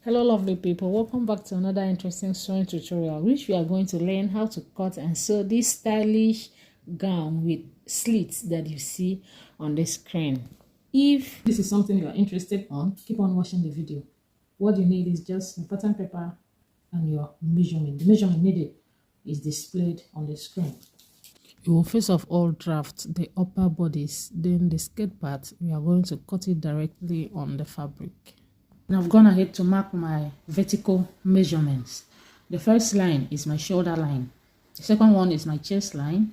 Hello lovely people, welcome back to another interesting sewing tutorial, which we are going to learn how to cut and sew this stylish gown with slits that you see on the screen. If this is something you are interested on, keep on watching the video. What you need is just a pattern paper and your measurement. The measurement needed is displayed on the screen. You will first of all draft the upper bodice, then the skirt part we are going to cut it directly on the fabric. Now I've gone ahead to mark my vertical measurements. The first line is my shoulder line. The second one is my chest line.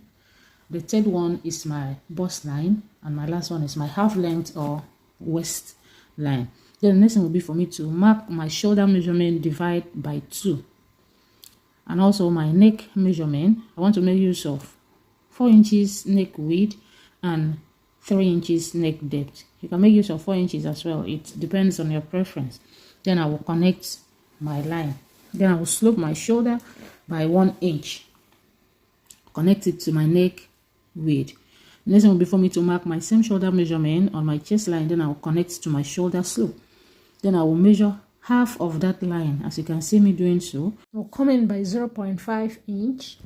The third one is my bust line. And my last one is my half length or waist line. Then the next thing will be for me to mark my shoulder measurement, divide by 2. And also my neck measurement. I want to make use of 4 inches neck width and 3 inches neck depth. You can make use of 4 inches as well. It depends on your preference. Then I will connect my line. Then I will slope my shoulder by 1 inch. Connect it to my neck width. The next one will be for me to mark my same shoulder measurement on my chest line. Then I will connect to my shoulder slope. Then I will measure half of that line, as you can see me doing so. I will come in by 0.5 inch.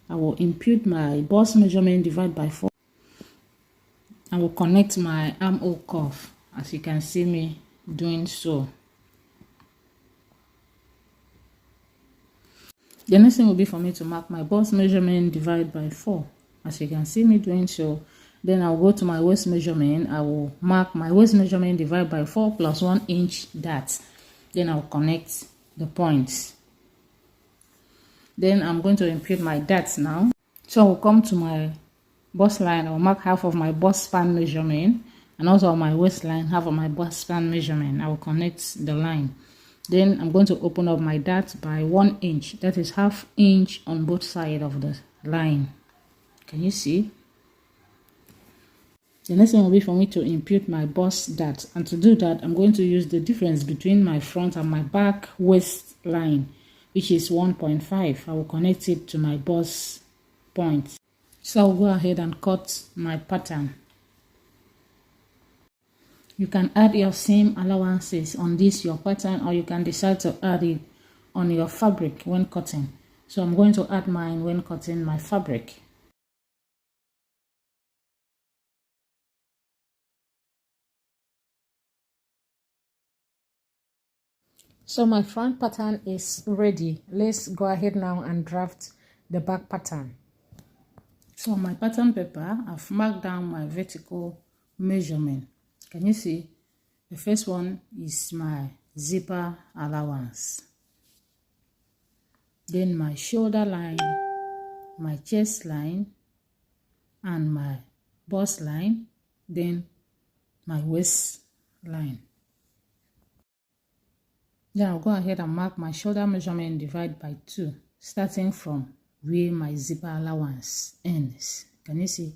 I will impute my bust measurement, divide by 4. I will connect my armhole cuff, as you can see me doing so. The next thing will be for me to mark my bust measurement, divide by 4, as you can see me doing so. Then I'll go to my waist measurement. I will mark my waist measurement, divide by 4 plus 1 inch dart. Then I'll connect the points. Then I'm going to impute my darts now. So I will come to my bust line. I will mark half of my bust span measurement, and also on my waistline half of my bust span measurement. I will connect the line. Then I'm going to open up my dart by 1 inch. That is half inch on both sides of the line. Can you see? The next thing will be for me to impute my bust dart, and to do that I'm going to use the difference between my front and my back waistline, which is 1.5. I will connect it to my bust point. So I'll go ahead and cut my pattern. You can add your seam allowances on this your pattern, or you can decide to add it on your fabric when cutting. So I'm going to add mine when cutting my fabric. So my front pattern is ready. Let's go ahead now and draft the back pattern. So on my pattern paper, I've marked down my vertical measurement. Can you see? The first one is my zipper allowance. Then my shoulder line, my chest line, and my bust line. Then my waist line. Then I'll go ahead and mark my shoulder measurement, divide by 2, starting from where my zipper allowance ends. Can you see?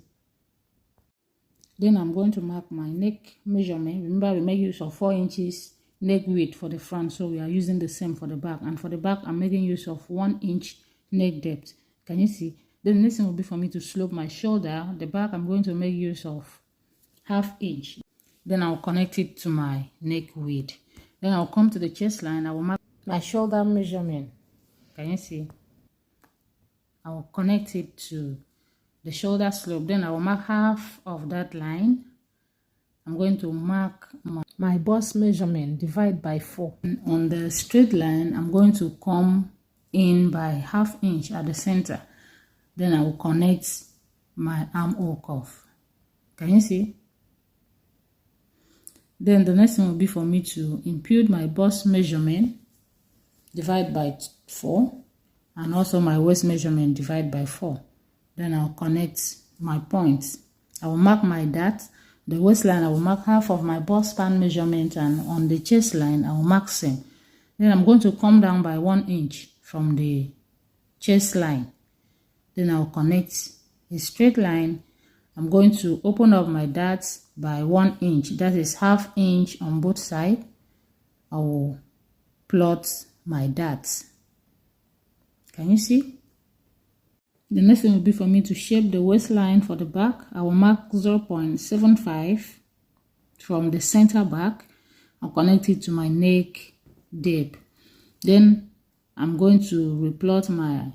Then I'm going to mark my neck measurement. Remember, we make use of 4 inches neck width for the front, so we are using the same for the back. And for the back, I'm making use of 1 inch neck depth. Can you see? Then the next thing will be for me to slope my shoulder. The back, I'm going to make use of half inch. Then I'll connect it to my neck width. Then I'll come to the chest line. I will mark my shoulder measurement. Can you see? I will connect it to the shoulder slope. Then I will mark half of that line. I'm going to mark my bust measurement, divide by 4. And on the straight line, I'm going to come in by half inch at the center. Then I will connect my armhole cuff. Can you see? Then the next thing will be for me to impute my bust measurement, divide by 4, and also my waist measurement, divide by 4. Then I'll connect my points. I will mark my dart. The waistline, I will mark half of my bust span measurement, and on the chest line, I will mark same. Then I'm going to come down by 1 inch from the chest line. Then I'll connect a straight line. I'm going to open up my darts by 1 inch. That is half inch on both sides. I will plot my darts. Can you see? The next thing will be for me to shape the waistline for the back. I will mark 0.75 from the center back. I'll connect it to my neck deep. Then I'm going to replot my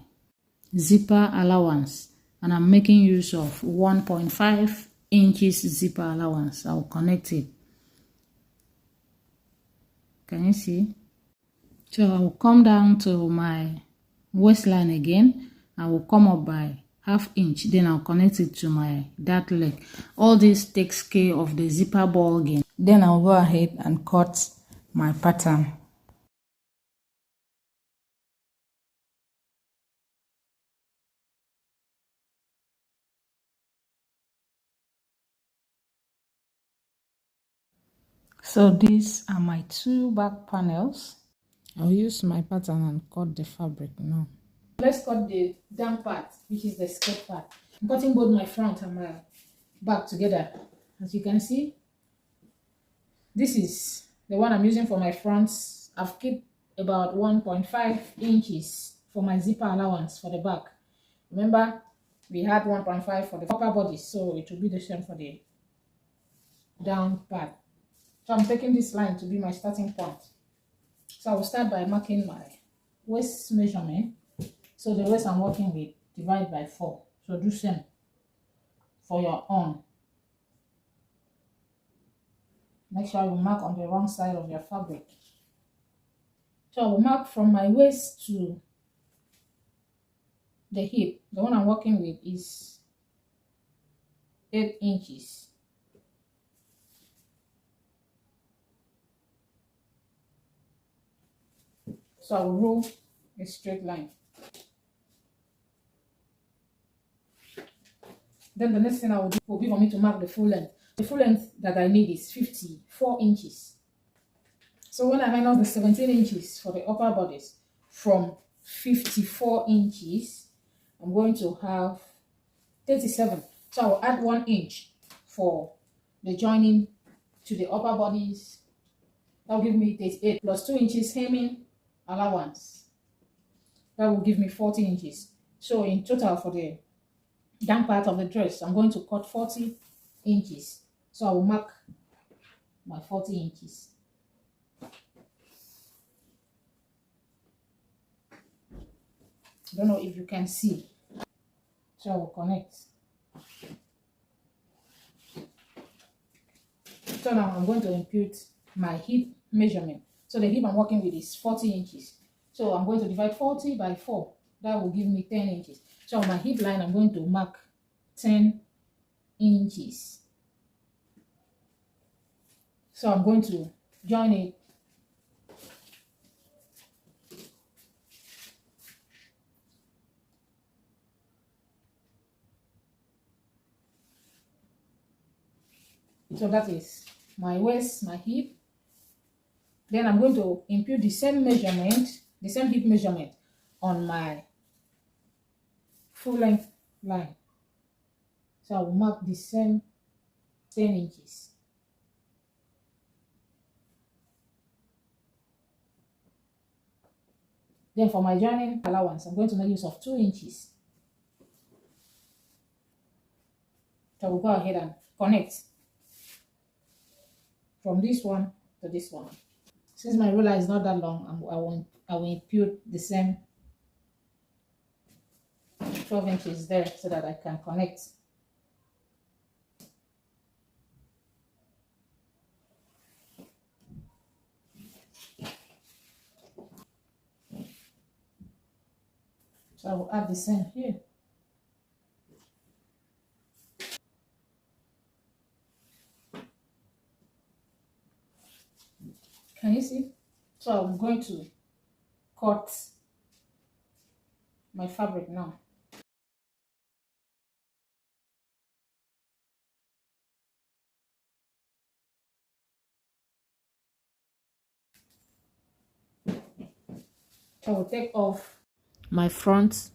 zipper allowance, and I'm making use of 1.5 inches zipper allowance. I'll connect it. Can you see? So I will come down to my waistline again. I will come up by ½ inch, then I'll connect it to my dart leg. All this takes care of the zipper ball again. Then I'll go ahead and cut my pattern. So these are my 2 back panels. I'll use my pattern and cut the fabric now. Let's cut the down part, which is the skirt part. I'm cutting both my front and my back together. As you can see, this is the one I'm using for my fronts. I've kept about 1.5 inches for my zipper allowance for the back. Remember, we had 1.5 for the upper body, so it will be the same for the down part. So I'm taking this line to be my starting point. So I will start by marking my waist measurement. So the waist I'm working with, divide by 4. So do same for your own. Make sure you mark on the wrong side of your fabric. So I will mark from my waist to the hip. The one I'm working with is 8 inches. So I will roll a straight line. Then the next thing I will do will be for me to mark the full length. The full length that I need is 54 inches. So when I minus the 17 inches for the upper bodice from 54 inches, I'm going to have 37. So I will add 1 inch for the joining to the upper bodies. That will give me 38 plus 2 inches hemming allowance. That will give me 40 inches. So in total for the down part of the dress, I'm going to cut 40 inches. So I will mark my 40 inches. I don't know if you can see. So I will connect. So now I'm going to impute my hip measurement. So the hip I'm working with is 40 inches. So I'm going to divide 40 by 4. That will give me 10 inches. So on my hip line, I'm going to mark 10 inches. So I'm going to join it. So that is my waist, my hip. Then I'm going to impute the same measurement, the same hip measurement on my full length line. So I will mark the same 10 inches. Then for my joining allowance, I'm going to make use of 2 inches. So we'll go ahead and connect from this one to this one. Since my ruler is not that long, I will impute the same 12 inches there so that I can connect. So I will add the same here. Can you see? So I'm going to cut my fabric now. I will take off my front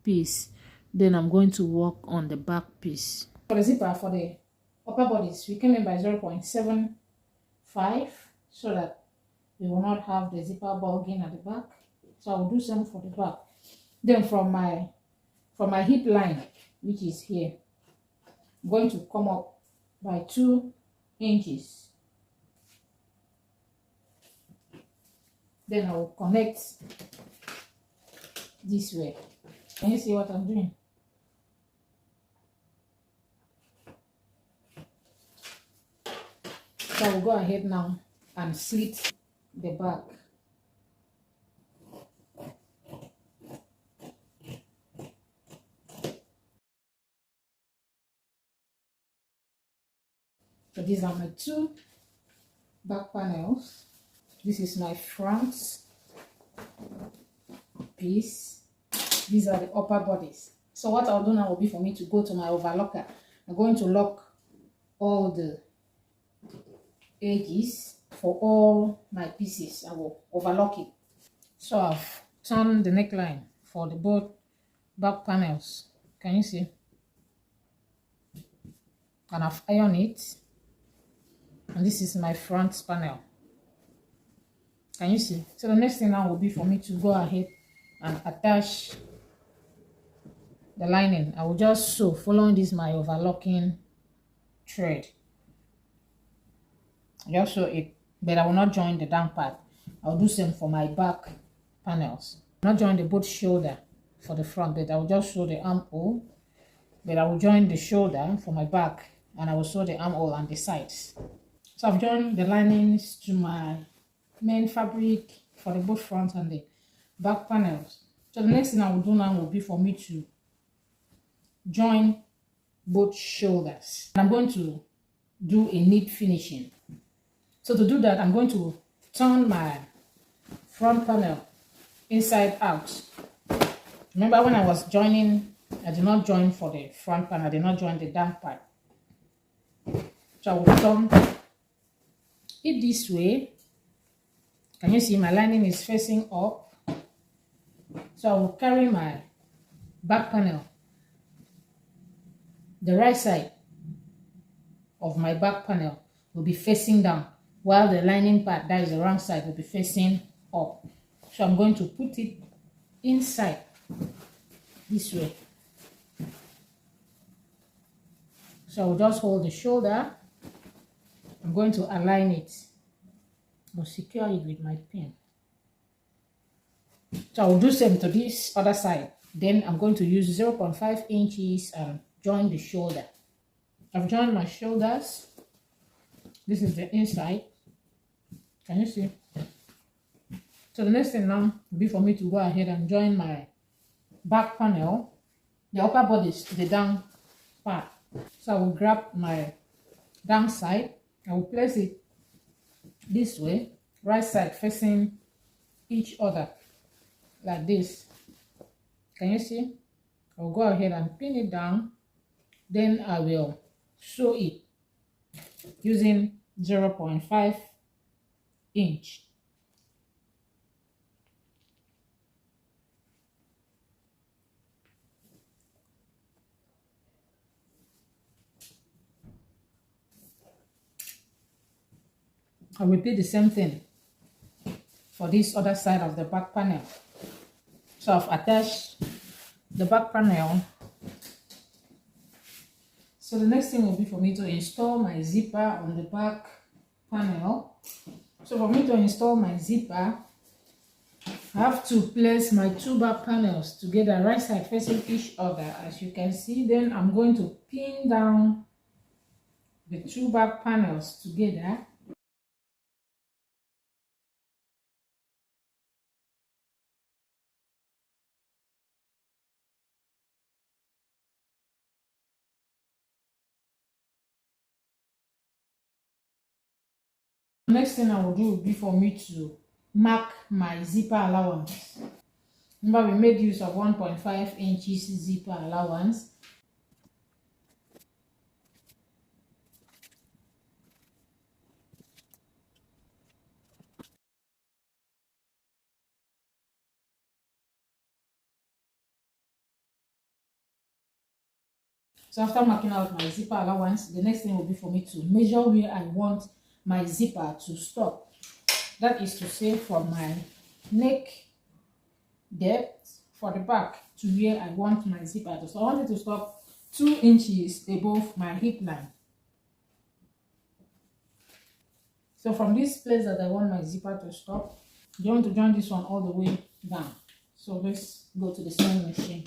piece. Then I'm going to work on the back piece. For the zipper, for the upper bodies, we came in by 0.75 so that we will not have the zipper bulging at the back. So I will do some for the back. Then from my hip line, which is here, I'm going to come up by 2 inches. Then I will connect this way. Can you see what I'm doing? So I will go ahead now and slit the back. So these are my two back panels. This is my front piece. These are the upper bodies. So what I'll do now will be for me to go to my overlocker. I'm going to lock all the edges for all my pieces. I will overlock it. So I've turned the neckline for the both back panels. Can you see? And I've ironed it. And this is my front panel. Can you see? So the next thing now will be for me to go ahead and attach the lining. I will just sew following this my overlocking thread. Just sew it, but I will not join the down part. I'll do same for my back panels. Not join the both shoulder for the front, but I will just sew the armhole. But I will join the shoulder for my back, and I will sew the armhole on the sides. So I've joined the linings to my main fabric for the both front and the back panels. So the next thing I will do now will be for me to join both shoulders. And I'm going to do a neat finishing. So to do that, I'm going to turn my front panel inside out. Remember when I was joining, I did not join for the front panel, I did not join the down part. So I will turn it this way. Can you see my lining is facing up? So I will carry my back panel, the right side of my back panel will be facing down, while the lining part, that is the wrong side, will be facing up. So I'm going to put it inside this way. So I'll just hold the shoulder. I'm going to align it. I'll secure it with my pin. So I'll do same to this other side. Then I'm going to use 0.5 inches and join the shoulder. I've joined my shoulders. This is the inside. Can you see? So the next thing now will be for me to go ahead and join my back panel, the upper bodice to the down part. So I will grab my down side. I will place it this way, right side facing each other, like this. Can you see? I'll go ahead and pin it down. Then I will sew it using 0.5 inch. I'll repeat the same thing for this other side of the back panel. So I've attached the back panel. So the next thing will be for me to install my zipper on the back panel. So for me to install my zipper, I have to place my two back panels together, right side facing each other, as you can see. Then I'm going to pin down the two back panels together. Next thing I will do will be for me to mark my zipper allowance. Remember, we made use of 1.5 inches zipper allowance. So after marking out my zipper allowance, the next thing will be for me to measure where I want my zipper to stop. That is to say, from my neck depth for the back to where I want my zipper to stop. I want it to stop 2 inches above my hip line. So from this place that I want my zipper to stop, You want to join this one all the way down. So let's go to the sewing machine.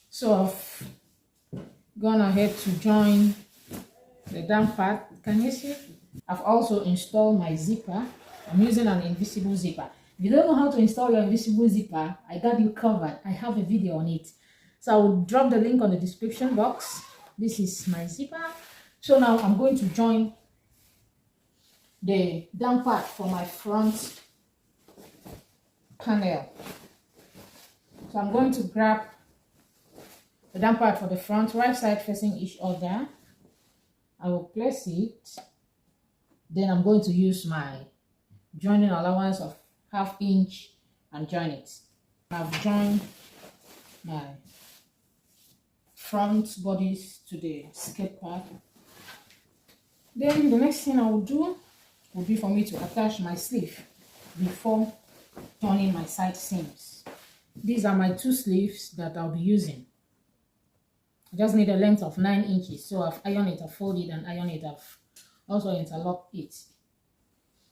So I've gone ahead to join the down part. Can you see? I've also installed my zipper. I'm using an invisible zipper. If you don't know how to install your invisible zipper, I got you covered. I have a video on it. So I will drop the link on the description box. This is my zipper. So now I'm going to join the down part for my front panel. So I'm going to grab the down part for the front, right side facing each other. I will place it. Then I'm going to use my joining allowance of 1/2 inch and join it. I've joined my front bodice to the skirt part. Then the next thing I will do will be for me to attach my sleeve before joining my side seams. These are my 2 sleeves that I'll be using. I just need a length of 9 inches. So I've ironed it, I've folded and ironed it, I've also interlocked it.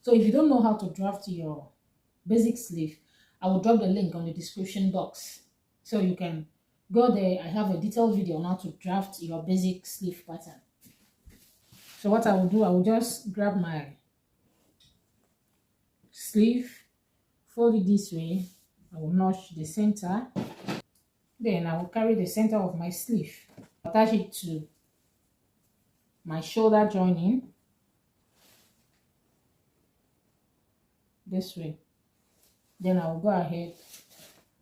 So if you don't know how to draft your basic sleeve, I will drop the link on the description box. So you can go there. I have a detailed video on how to draft your basic sleeve pattern. So what I will do, I will just grab my sleeve, fold it this way. I will notch the center. Then I will carry the center of my sleeve, attach it to my shoulder joining this way. Then I will go ahead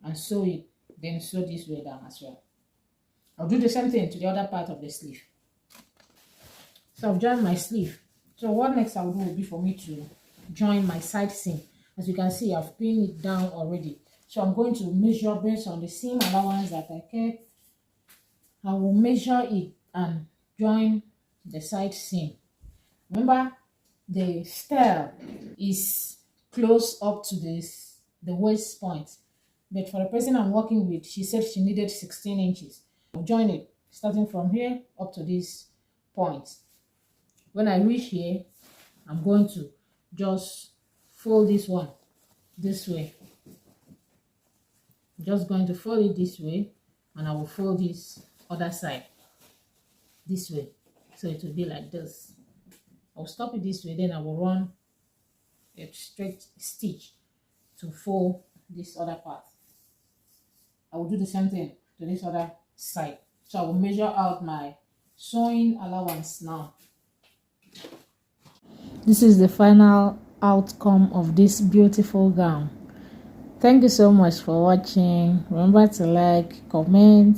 and sew it, then sew this way down as well. I'll do the same thing to the other part of the sleeve. So I've joined my sleeve. So what next I'll do will be for me to join my side seam. As you can see, I've pinned it down already. So I'm going to measure based on the seam allowance that I kept. I will measure it and join the side seam. Remember, the style is close up to the waist point. But for the person I'm working with, she said she needed 16 inches. I'll join it starting from here up to this point. When I reach here, I'm going to just fold this one this way. I'm just going to fold it this way, and I will fold this other side this way. So it will be like this. I'll stop it this way, then I will run a straight stitch to fold this other part. I will do the same thing to this other side. So I will measure out my sewing allowance now. This is the final outcome of this beautiful gown. Thank you so much for watching. Remember to like, comment,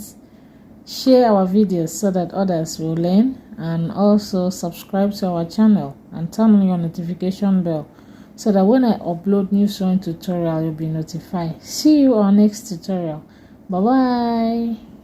share our videos so that others will learn, and also subscribe to our channel and turn on your notification bell so that when I upload new sewing tutorial, you'll be notified. See you on next tutorial. Bye bye.